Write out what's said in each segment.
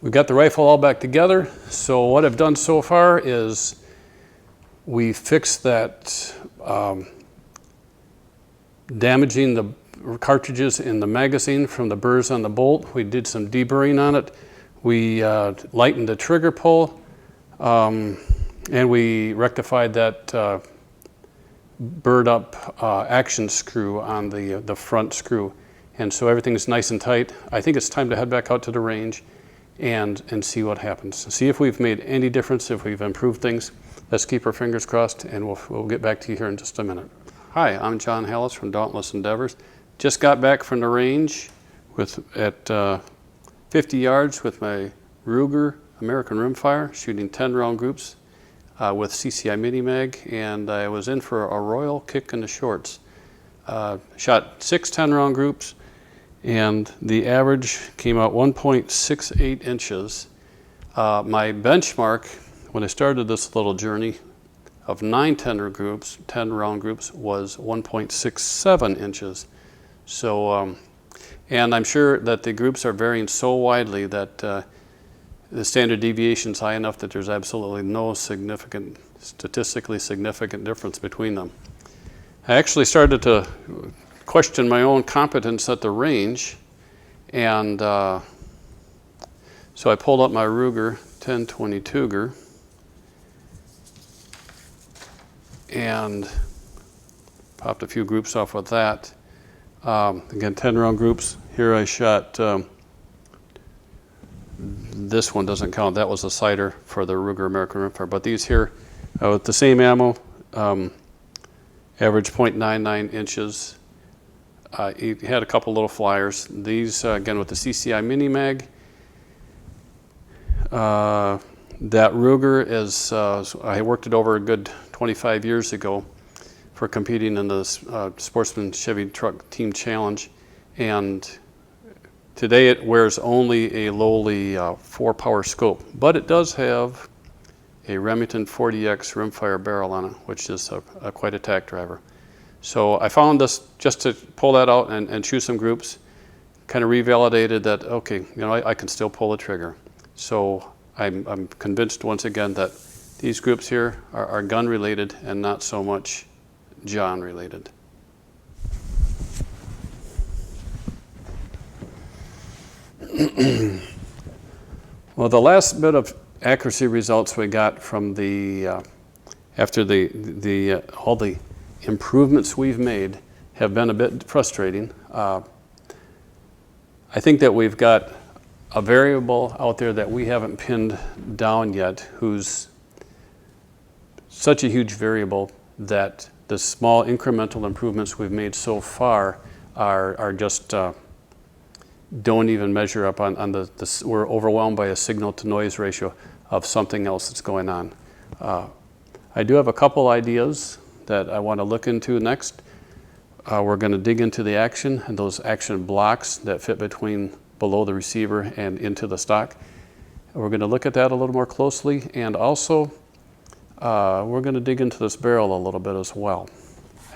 We've got the rifle all back together. So what I've done so far is we fixed that damaging the cartridges in the magazine from the burrs on the bolt. We did some deburring on it. We lightened the trigger pull, and we rectified that burred up action screw on the front screw. And so everything's nice and tight. I think it's time to head back out to the range and see what happens. See if we've made any difference, if we've improved things. Let's keep our fingers crossed, and we'll get back to you here in just a minute. Hi, I'm John Hallis from Dauntless Endeavors. Just got back from the range at 50 yards with my Ruger American Rimfire, shooting 10-round groups with CCI Mini Mag, and I was in for a royal kick in the shorts. Shot 6 10-round groups, and the average came out 1.68 inches. My benchmark when I started this little journey of 9 10-round groups was 1.67 inches. So, and I'm sure that the groups are varying so widely that the standard deviation is high enough that there's absolutely no statistically significant difference between them. I actually started to question my own competence at the range, and so I pulled up my Ruger 10/22 and popped a few groups off with that. Again, 10-round groups. Here I shot, this one doesn't count, that was a sighter for the Ruger American Rimfire, but these here with the same ammo, average 0.99 inches. He had a couple little flyers. These, again, with the CCI Mini Mag. That Ruger is, I worked it over a good 25 years ago for competing in the Sportsman Chevy Truck Team Challenge. And today it wears only a lowly 4-power scope, but it does have a Remington 40X rimfire barrel on it, which is quite a tack driver. So I found this just to pull that out and shoot some groups, kind of revalidated that, okay, you know, I can still pull the trigger. So I'm convinced once again that these groups here are gun related and not so much John related. Well, the last bit of accuracy results we got from the after all the improvements we've made have been a bit frustrating. I think that we've got a variable out there that we haven't pinned down yet, who's such a huge variable that the small incremental improvements we've made so far are just don't even measure up on we're overwhelmed by a signal to noise ratio of something else that's going on. I do have a couple ideas that I want to look into next. We're going to dig into the action and those action blocks that fit below the receiver and into the stock. We're going to look at that a little more closely, and also we're going to dig into this barrel a little bit as well.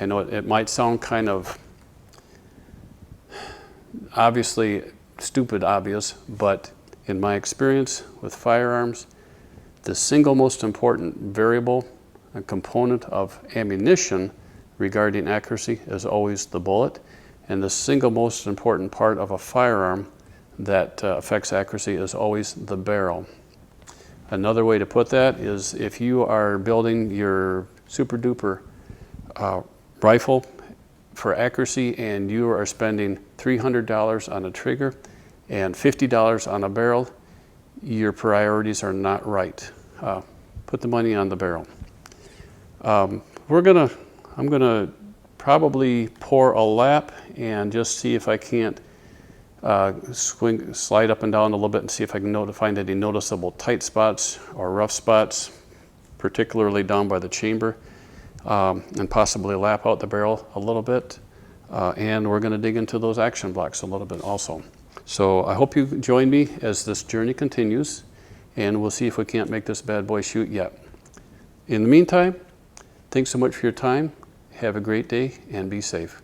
I know it might sound kind of obviously stupid obvious, but in my experience with firearms, the single most important variable and component of ammunition regarding accuracy is always the bullet, and the single most important part of a firearm that affects accuracy is always the barrel. Another way to put that is if you are building your super duper rifle for accuracy and you are spending $300 on a trigger and $50 on a barrel, your priorities are not right. Put the money on the barrel. I'm gonna probably pour a lap and just see if I can't slide up and down a little bit and see if I can find any noticeable tight spots or rough spots, particularly down by the chamber, and possibly lap out the barrel a little bit. And we're going to dig into those action blocks a little bit also. So I hope you join me as this journey continues, and we'll see if we can't make this bad boy shoot yet. In the meantime, thanks so much for your time. Have a great day and be safe.